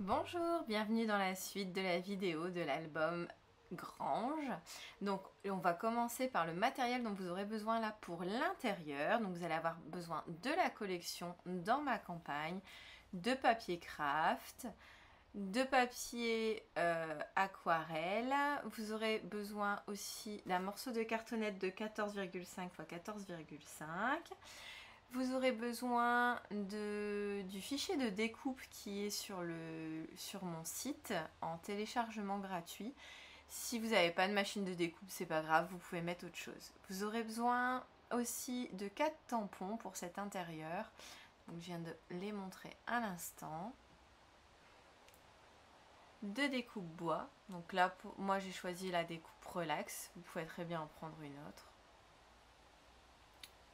Bonjour, bienvenue dans la suite de la vidéo de l'album Grange. Donc on va commencer par le matériel dont vous aurez besoin là pour l'intérieur. Donc vous allez avoir besoin de la collection Dans ma campagne, de papier craft, de papier aquarelle. Vous aurez besoin aussi d'un morceau de cartonnette de 14,5 x 14,5. Vous aurez besoin du fichier de découpe qui est sur mon site en téléchargement gratuit. Si vous n'avez pas de machine de découpe, c'est pas grave, vous pouvez mettre autre chose. Vous aurez besoin aussi de 4 tampons pour cet intérieur. Donc, je viens de les montrer à l'instant. De découpe bois. Donc là, moi j'ai choisi la découpe relax. Vous pouvez très bien en prendre une autre.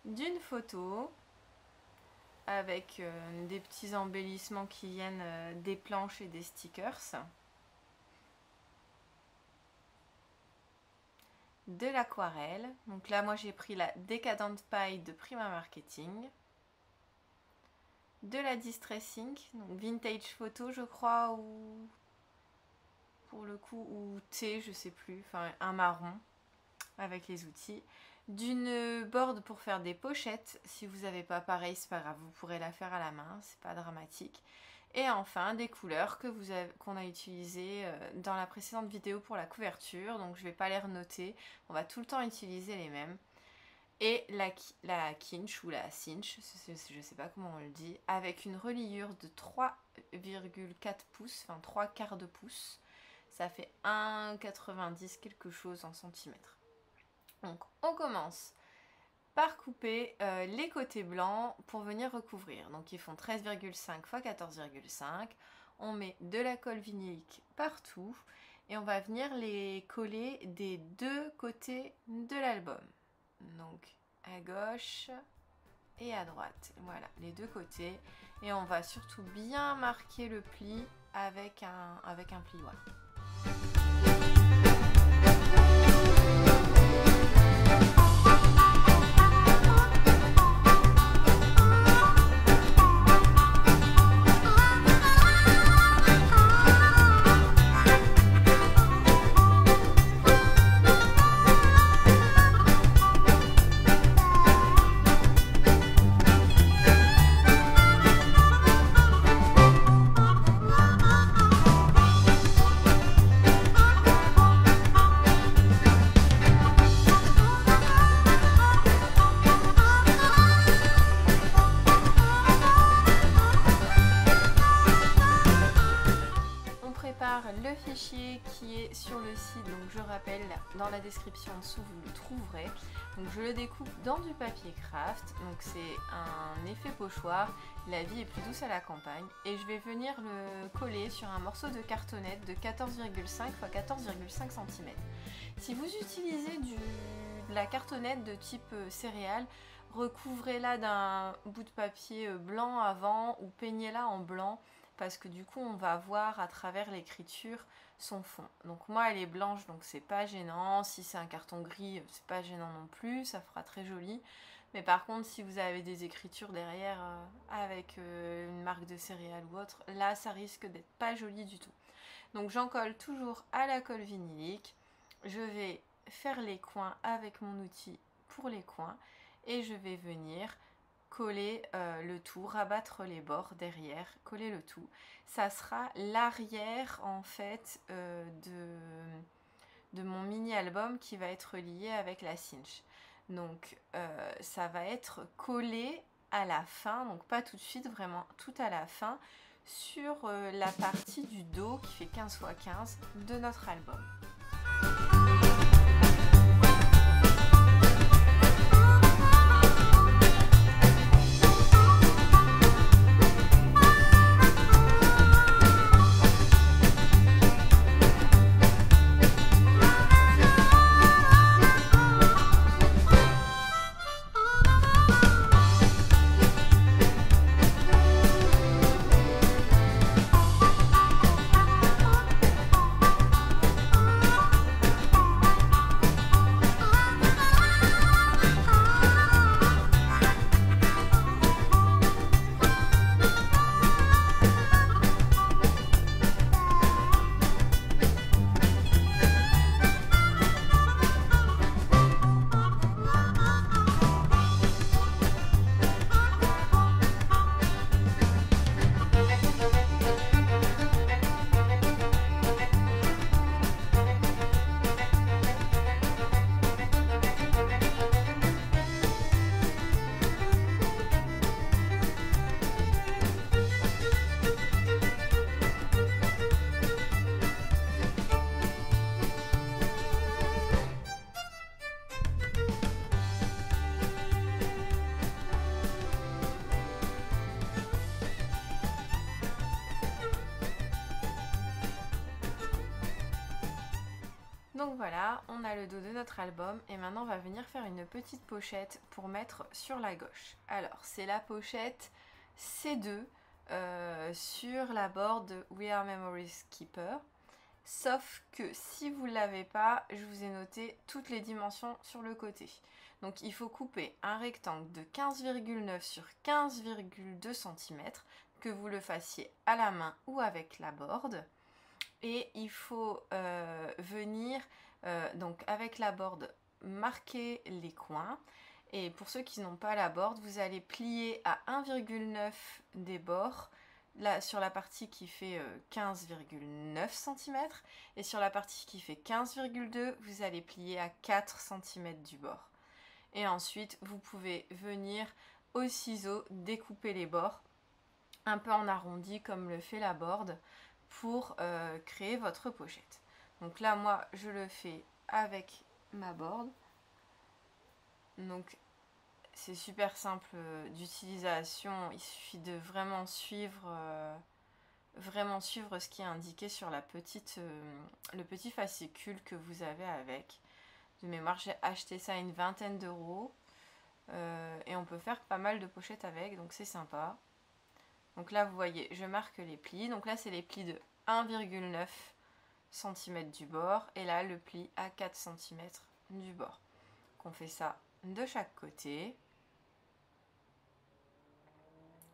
D'une photo avec des petits embellissements qui viennent des planches et des stickers. De l'aquarelle. Donc là, moi j'ai pris la Decadent Pie de Prima Marketing. De la Distressing, donc Vintage Photo je crois, ou pour le coup, ou thé, je sais plus, enfin un marron avec les outils. D'une board pour faire des pochettes, si vous n'avez pas pareil, c'est pas grave, vous pourrez la faire à la main, c'est pas dramatique. Et enfin des couleurs qu'on a utilisées dans la précédente vidéo pour la couverture, donc je vais pas les renoter, on va tout le temps utiliser les mêmes. Et la Kinch ou la Cinch, je sais pas comment on le dit, avec une reliure de 3,4 pouces, enfin 3 quarts de pouce, ça fait 1,90 quelque chose en centimètres. Donc on commence par couper les côtés blancs pour venir recouvrir. Donc ils font 13,5 x 14,5. On met de la colle vinylique partout et on va venir les coller des deux côtés de l'album. Donc à gauche et à droite. Voilà, les deux côtés. Et on va surtout bien marquer le pli avec un plioir. Le fichier qui est sur le site, donc je rappelle, dans la description en dessous vous le trouverez. Donc je le découpe dans du papier craft, donc c'est un effet pochoir, la vie est plus douce à la campagne, et je vais venir le coller sur un morceau de cartonnette de 14,5 x 14,5 cm. Si vous utilisez de la cartonnette de type céréales, recouvrez-la d'un bout de papier blanc avant ou peignez-la en blanc, parce que du coup on va voir à travers l'écriture son fond. Donc moi elle est blanche, donc c'est pas gênant. Si c'est un carton gris, c'est pas gênant non plus, ça fera très joli. Mais par contre si vous avez des écritures derrière avec une marque de céréales ou autre, là ça risque d'être pas joli du tout. Donc j'en colle toujours à la colle vinylique. Je vais faire les coins avec mon outil pour les coins et je vais venir coller le tout, rabattre les bords derrière, coller le tout. Ça sera l'arrière en fait de mon mini album qui va être lié avec la cinch. Donc ça va être collé à la fin, donc pas tout de suite, vraiment tout à la fin, sur la partie du dos qui fait 15 x 15 de notre album. Donc voilà, on a le dos de notre album et maintenant on va venir faire une petite pochette pour mettre sur la gauche. Alors c'est la pochette C2 sur la board de We Are Memories Keeper. Sauf que si vous ne l'avez pas, je vous ai noté toutes les dimensions sur le côté. Donc il faut couper un rectangle de 15,9 sur 15,2 cm, que vous le fassiez à la main ou avec la board. Et il faut venir, donc avec la board, marquer les coins. Et pour ceux qui n'ont pas la board, vous allez plier à 1,9 des bords, là, sur la partie qui fait 15,9 cm. Et sur la partie qui fait 15,2, vous allez plier à 4 cm du bord. Et ensuite, vous pouvez venir au ciseau découper les bords, un peu en arrondi comme le fait la board, pour créer votre pochette. Donc là, moi, je le fais avec ma board. Donc, c'est super simple d'utilisation. Il suffit de vraiment suivre ce qui est indiqué sur la le petit fascicule que vous avez avec. De mémoire, j'ai acheté ça à une vingtaine d'euros. Et on peut faire pas mal de pochettes avec, donc c'est sympa. Donc là, vous voyez, je marque les plis. Donc là, c'est les plis de 1,9 cm du bord. Et là, le pli à 4 cm du bord. Donc on fait ça de chaque côté.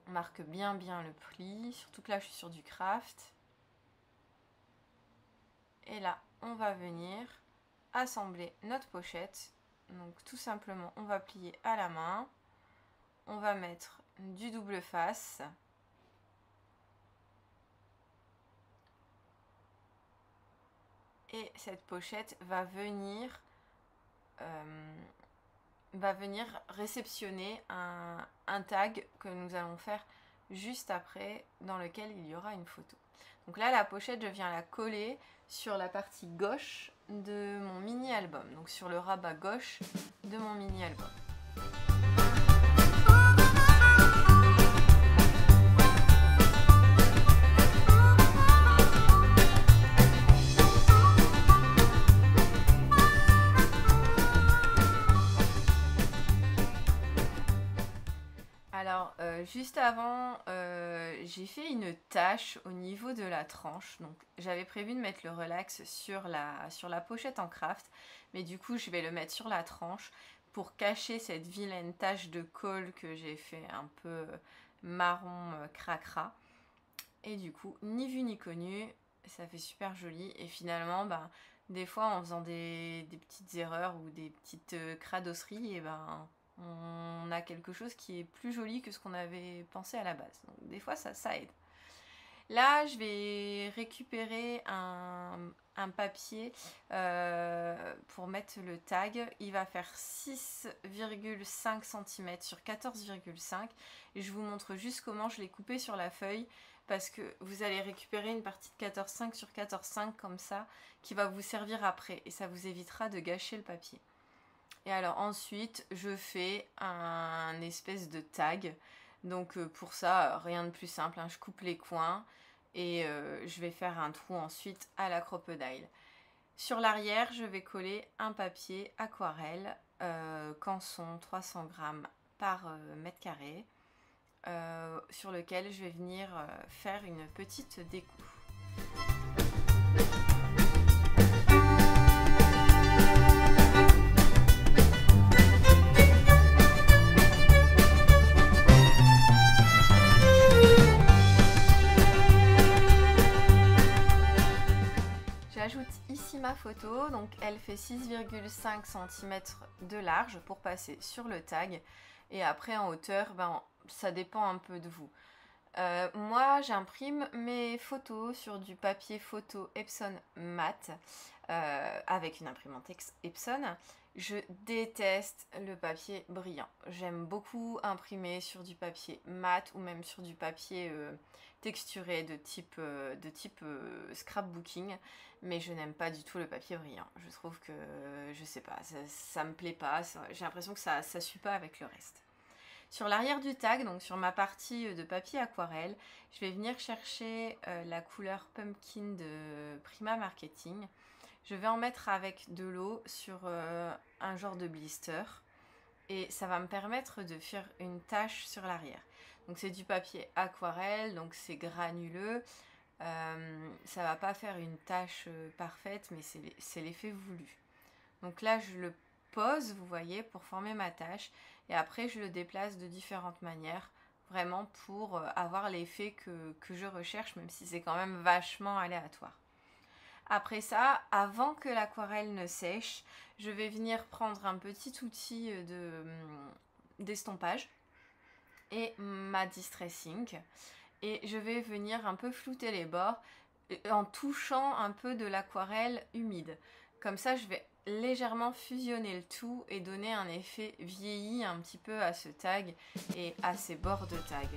On marque bien le pli. Surtout que là, je suis sur du craft. Et là, on va venir assembler notre pochette. Donc tout simplement, on va plier à la main. On va mettre du double face. Et cette pochette va venir réceptionner un tag que nous allons faire juste après, dans lequel il y aura une photo. Donc là, la pochette, je viens la coller sur la partie gauche de mon mini-album, donc sur le rabat gauche de mon mini-album. Alors, juste avant, j'ai fait une tache au niveau de la tranche. Donc, j'avais prévu de mettre le relax sur la pochette en craft. Mais du coup, je vais le mettre sur la tranche pour cacher cette vilaine tache de colle que j'ai fait un peu marron cracra. Et du coup, ni vu ni connu, ça fait super joli. Et finalement, des fois, en faisant des petites erreurs ou des petites cradosseries, et on a quelque chose qui est plus joli que ce qu'on avait pensé à la base. Donc des fois, ça aide. Là, je vais récupérer un papier pour mettre le tag. Il va faire 6,5 cm sur 14,5. Et je vous montre juste comment je l'ai coupé sur la feuille. Parce que vous allez récupérer une partie de 14,5 sur 14,5 comme ça, qui va vous servir après. Et ça vous évitera de gâcher le papier. Et alors ensuite, je fais un espèce de tag. Donc pour ça, rien de plus simple, hein. Je coupe les coins et je vais faire un trou ensuite à la crocodile. Sur l'arrière, je vais coller un papier aquarelle, Canson 300 grammes par mètre carré, sur lequel je vais venir faire une petite découpe. J'ajoute ici ma photo, donc elle fait 6,5 cm de large pour passer sur le tag. Et après en hauteur, ça dépend un peu de vous. Moi j'imprime mes photos sur du papier photo Epson mat avec une imprimante Epson. Je déteste le papier brillant. J'aime beaucoup imprimer sur du papier mat ou même sur du papier texturé de type scrapbooking, mais je n'aime pas du tout le papier brillant. Je trouve que, je sais pas, ça me plaît pas, j'ai l'impression que ça suit pas avec le reste. Sur l'arrière du tag, donc sur ma partie de papier aquarelle, je vais venir chercher la couleur Pumpkin de Prima Marketing. je vais en mettre avec de l'eau sur un genre de blister. Et ça va me permettre de faire une tache sur l'arrière. Donc c'est du papier aquarelle, donc c'est granuleux. Ça va pas faire une tache parfaite, mais c'est l'effet voulu. Donc là je le pose, vous voyez, pour former ma tache. Et après je le déplace de différentes manières, vraiment pour avoir l'effet que je recherche, même si c'est quand même vachement aléatoire. Après ça, avant que l'aquarelle ne sèche, je vais venir prendre un petit outil d'estompage et ma distressing. Et je vais venir un peu flouter les bords en touchant un peu de l'aquarelle humide. Comme ça, je vais légèrement fusionner le tout et donner un effet vieilli un petit peu à ce tag et à ces bords de tag.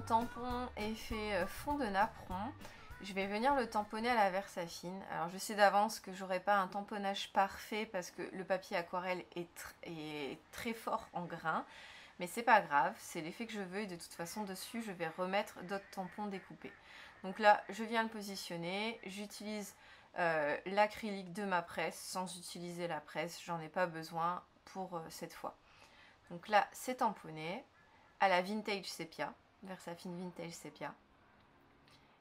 Tampon effet fond de napperon, je vais venir le tamponner à la Versafine. Alors je sais d'avance que j'aurai pas un tamponnage parfait parce que le papier aquarelle est très fort en grain, mais c'est pas grave, c'est l'effet que je veux et de toute façon dessus je vais remettre d'autres tampons découpés. Donc là je viens le positionner, j'utilise l'acrylique de ma presse sans utiliser la presse, j'en ai pas besoin pour cette fois. Donc là c'est tamponné à la Vintage Sepia. Versafine Vintage Sepia.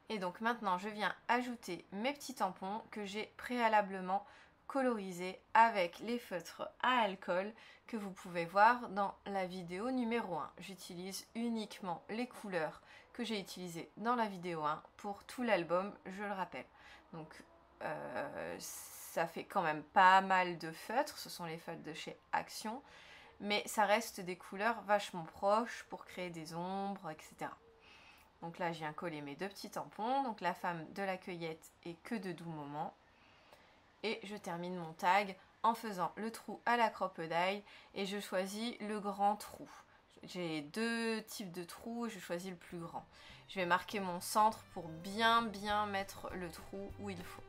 Et donc maintenant je viens ajouter mes petits tampons que j'ai préalablement colorisés avec les feutres à alcool que vous pouvez voir dans la vidéo numéro 1. J'utilise uniquement les couleurs que j'ai utilisées dans la vidéo 1 pour tout l'album, je le rappelle. Donc ça fait quand même pas mal de feutres, ce sont les feutres de chez Action. Mais ça reste des couleurs vachement proches pour créer des ombres, etc. Donc là, je viens coller mes deux petits tampons. Donc la femme de la cueillette et que de doux moments. Et je termine mon tag en faisant le trou à la crocodile et je choisis le grand trou. J'ai deux types de trous et je choisis le plus grand. Je vais marquer mon centre pour bien mettre le trou où il faut.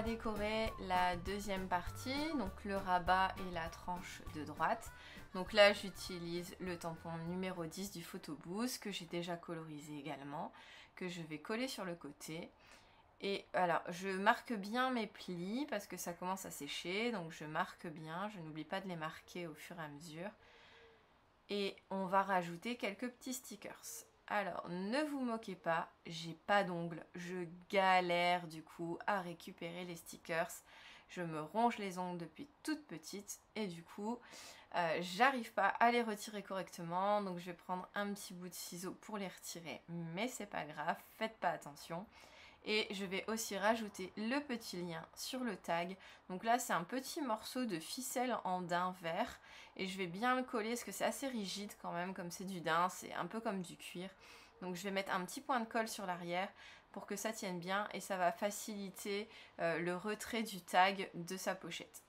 Décorer la deuxième partie, donc le rabat et la tranche de droite. Donc là j'utilise le tampon numéro 10 du Photo Boost que j'ai déjà colorisé également, que je vais coller sur le côté. Et alors je marque bien mes plis parce que ça commence à sécher, donc je marque bien, je n'oublie pas de les marquer au fur et à mesure. Et on va rajouter quelques petits stickers. Alors, ne vous moquez pas, j'ai pas d'ongles, je galère du coup à récupérer les stickers. Je me ronge les ongles depuis toute petite et du coup, j'arrive pas à les retirer correctement. Donc je vais prendre un petit bout de ciseau pour les retirer, mais c'est pas grave, faites pas attention. Et je vais aussi rajouter le petit lien sur le tag. Donc là, c'est un petit morceau de ficelle en daim vert. Et je vais bien le coller parce que c'est assez rigide quand même, comme c'est du daim, c'est un peu comme du cuir. Donc je vais mettre un petit point de colle sur l'arrière pour que ça tienne bien. Et ça va faciliter le retrait du tag de sa pochette.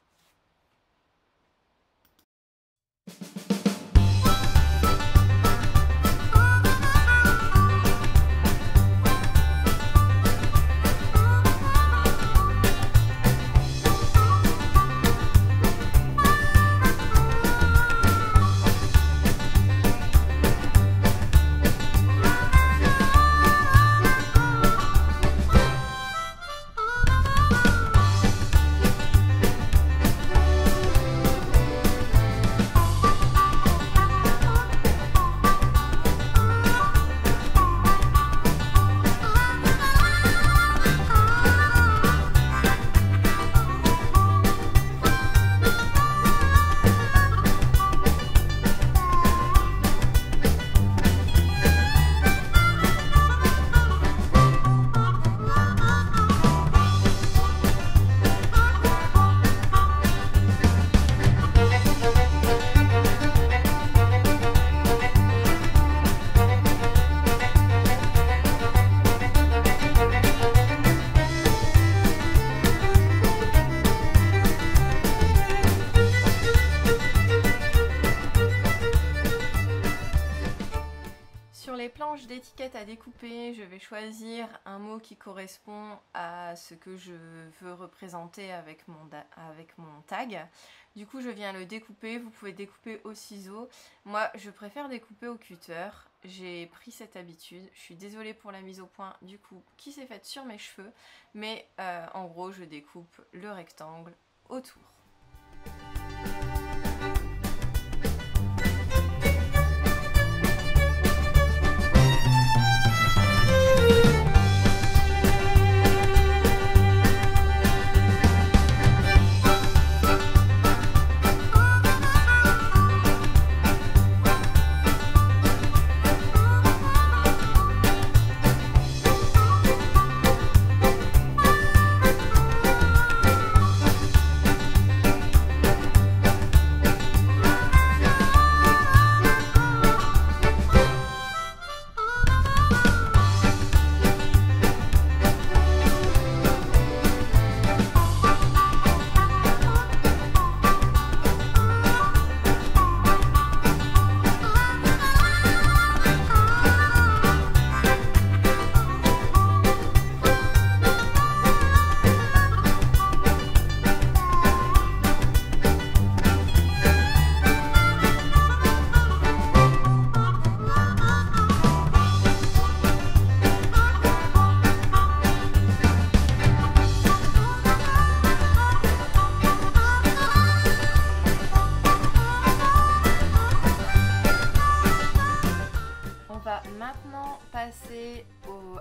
planche d'étiquette à découper, je vais choisir un mot qui correspond à ce que je veux représenter avec mon tag. Du coup, je viens le découper. Vous pouvez découper au ciseau. Moi, je préfère découper au cutter. J'ai pris cette habitude. Je suis désolée pour la mise au point du coup qui s'est faite sur mes cheveux. Mais en gros, je découpe le rectangle autour.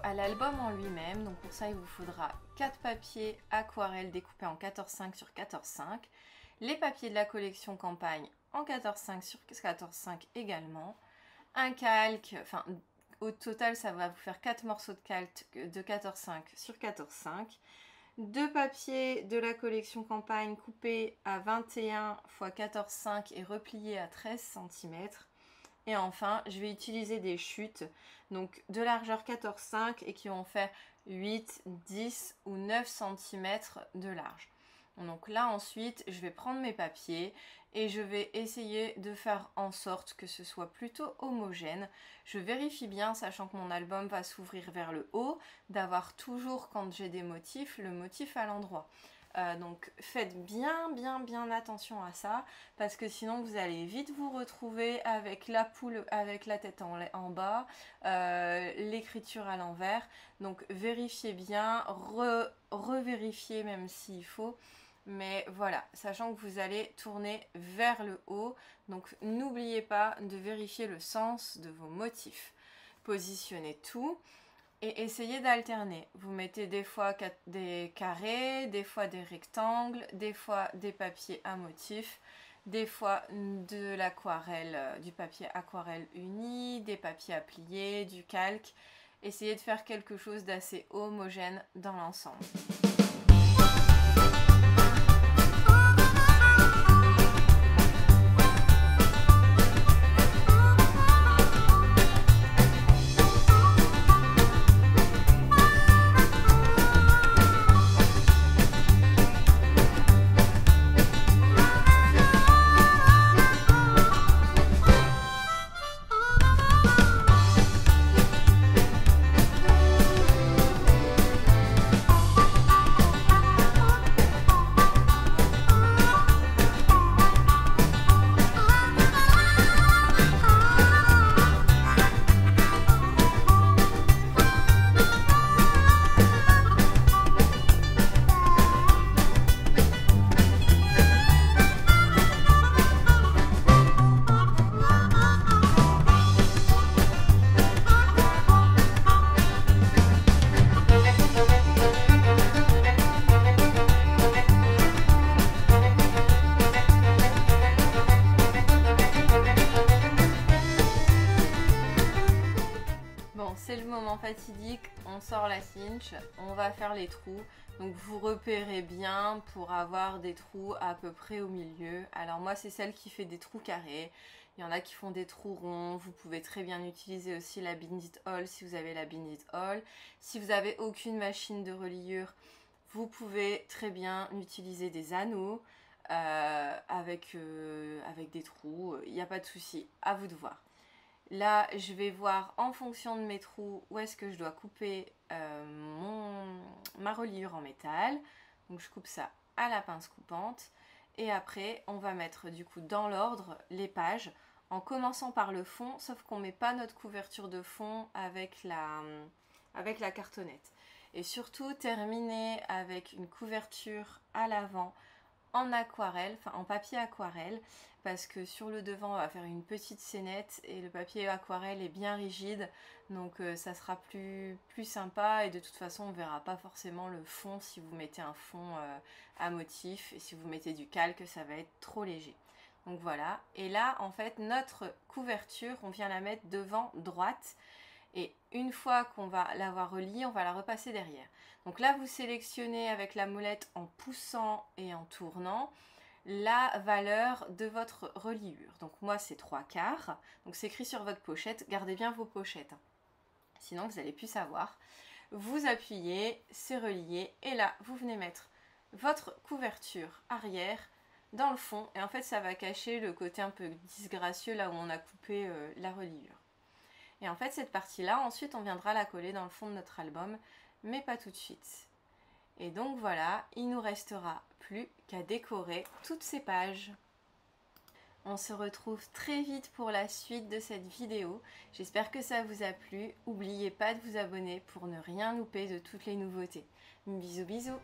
À l'album en lui-même. Donc pour ça il vous faudra 4 papiers aquarelle découpés en 14,5 sur 14,5, les papiers de la collection campagne en 14,5 sur 14,5 également, un calque, enfin au total ça va vous faire 4 morceaux de calque de 14,5 sur 14,5, 2 papiers de la collection campagne coupés à 21 x 14,5 et repliés à 13 cm. Et enfin, je vais utiliser des chutes, donc de largeur 14,5 et qui vont faire 8, 10 ou 9 cm de large. Donc là ensuite, je vais prendre mes papiers et je vais essayer de faire en sorte que ce soit plutôt homogène. Je vérifie bien, sachant que mon album va s'ouvrir vers le haut, d'avoir toujours, quand j'ai des motifs, le motif à l'endroit. Donc faites bien attention à ça, parce que sinon vous allez vite vous retrouver avec la poule avec la tête en bas, l'écriture à l'envers. Donc vérifiez bien, revérifiez même s'il faut, mais voilà, sachant que vous allez tourner vers le haut, donc n'oubliez pas de vérifier le sens de vos motifs. Positionnez tout et essayez d'alterner. Vous mettez des fois des carrés, des fois des rectangles, des fois des papiers à motifs, des fois de l'aquarelle, du papier aquarelle uni, des papiers à plier, du calque. Essayez de faire quelque chose d'assez homogène dans l'ensemble. C'est le moment fatidique, on sort la cinch, on va faire les trous. Donc vous repérez bien pour avoir des trous à peu près au milieu. Alors moi c'est celle qui fait des trous carrés, il y en a qui font des trous ronds. Vous pouvez très bien utiliser aussi la Bendit Awl si vous avez la Bendit Awl. Si vous n'avez aucune machine de reliure, vous pouvez très bien utiliser des anneaux avec des trous, il n'y a pas de souci, à vous de voir. Là, je vais voir en fonction de mes trous où est-ce que je dois couper ma reliure en métal. Donc je coupe ça à la pince coupante. Et après, on va mettre du coup dans l'ordre les pages en commençant par le fond, sauf qu'on ne met pas notre couverture de fond avec la cartonnette. Et surtout, terminer avec une couverture à l'avant en aquarelle, enfin en papier aquarelle, parce que sur le devant on va faire une petite scénette et le papier aquarelle est bien rigide, donc ça sera plus sympa, et de toute façon on ne verra pas forcément le fond si vous mettez un fond à motif, et si vous mettez du calque ça va être trop léger. Donc voilà, et là en fait notre couverture on vient la mettre devant droite, et une fois qu'on va l'avoir reliée, on va la repasser derrière. Donc là, vous sélectionnez avec la molette en poussant et en tournant la valeur de votre reliure. Donc moi, c'est 3/4. Donc c'est écrit sur votre pochette. Gardez bien vos pochettes, hein. Sinon, vous n'allez plus savoir. Vous appuyez, c'est relié. Et là, vous venez mettre votre couverture arrière dans le fond. Et en fait, ça va cacher le côté un peu disgracieux là où on a coupé la reliure. Et en fait, cette partie-là, ensuite, on viendra la coller dans le fond de notre album, mais pas tout de suite. Et donc voilà, il nous restera plus qu'à décorer toutes ces pages. On se retrouve très vite pour la suite de cette vidéo. J'espère que ça vous a plu. N'oubliez pas de vous abonner pour ne rien louper de toutes les nouveautés. Bisous bisous.